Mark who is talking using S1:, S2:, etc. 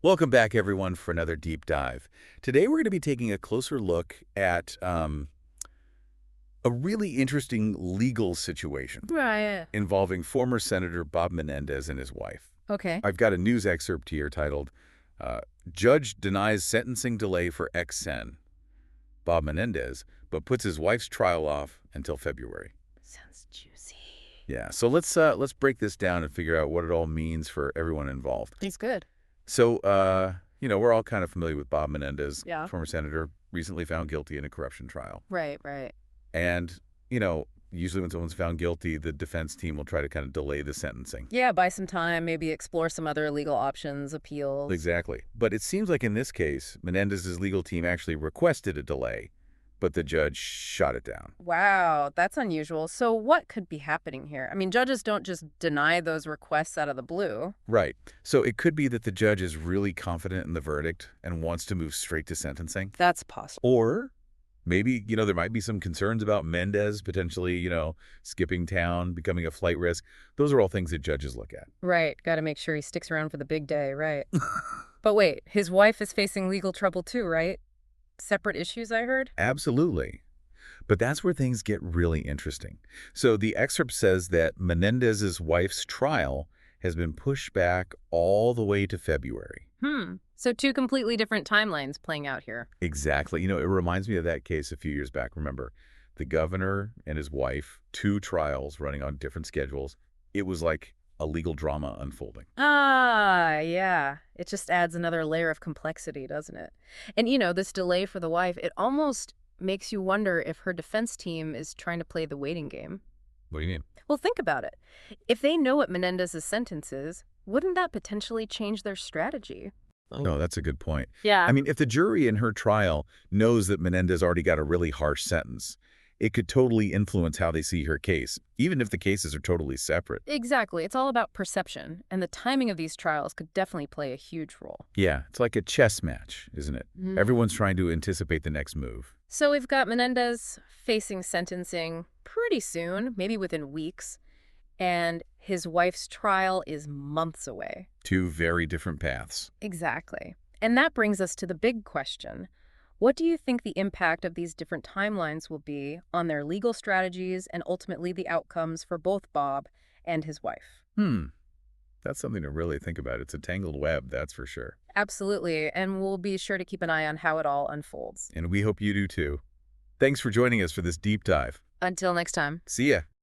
S1: Welcome back, everyone, for another deep dive. Today, we're going to be taking a closer look at a really interesting legal situation
S2: Right.
S1: involving former Senator Bob Menendez and his wife.
S2: Okay.
S1: I've got a news excerpt here titled, uh, Judge Denies Sentencing Delay for Ex-Sen, Bob Menendez, but puts his wife's trial off until February.
S2: Sounds juicy.
S1: Yeah, so let's break this down and figure out what it all means for everyone involved.
S2: He's good.
S1: So, we're all kind of familiar with Bob Menendez,
S2: Yeah.
S1: former senator, recently found guilty in a corruption trial.
S2: Right, right.
S1: And, usually when someone's found guilty, the defense team will try to kind of delay the sentencing.
S2: Yeah, buy some time, maybe explore some other legal options, appeals.
S1: Exactly. But it seems like in this case, Menendez's legal team actually requested a delay, but the judge shot it down.
S2: Wow, that's unusual. So what could be happening here? I mean, judges don't just deny those requests out of the blue.
S1: Right. So it could be that the judge is really confident in the verdict and wants to move straight to sentencing.
S2: That's possible.
S1: Or maybe, there might be some concerns about Mendez potentially, skipping town, becoming a flight risk. Those are all things that judges look at.
S2: Right, got to make sure he sticks around for the big day, right. But wait, his wife is facing legal trouble too, right? Separate issues, I heard?
S1: Absolutely. But that's where things get really interesting. So the excerpt says that Menendez's wife's trial has been pushed back all the way to February.
S2: So two completely different timelines playing out here.
S1: Exactly. It reminds me of that case a few years back. Remember, the governor and his wife, two trials running on different schedules. It was like a legal drama unfolding.
S2: Ah, yeah. It just adds another layer of complexity, doesn't it? And this delay for the wife, it almost makes you wonder if her defense team is trying to play the waiting game.
S1: What do you mean?
S2: Well, think about it. If they know what Menendez's sentence is, wouldn't that potentially change their strategy?
S1: No, that's a good point.
S2: Yeah.
S1: I mean, if the jury in her trial knows that Menendez already got a really harsh sentence, it could totally influence how they see her case, even if the cases are totally separate.
S2: Exactly. It's all about perception, and the timing of these trials could definitely play a huge role.
S1: Yeah, it's like a chess match, isn't it? Everyone's trying to anticipate the next move.
S2: So we've got Menendez facing sentencing pretty soon, maybe within weeks, and his wife's trial is months away.
S1: Two very different paths.
S2: Exactly. And that brings us to the big question. What do you think the impact of these different timelines will be on their legal strategies and ultimately the outcomes for both Bob and his wife?
S1: That's something to really think about. It's a tangled web, that's for sure.
S2: Absolutely, and we'll be sure to keep an eye on how it all unfolds.
S1: And we hope you do too. Thanks for joining us for this deep dive.
S2: Until next time.
S1: See ya.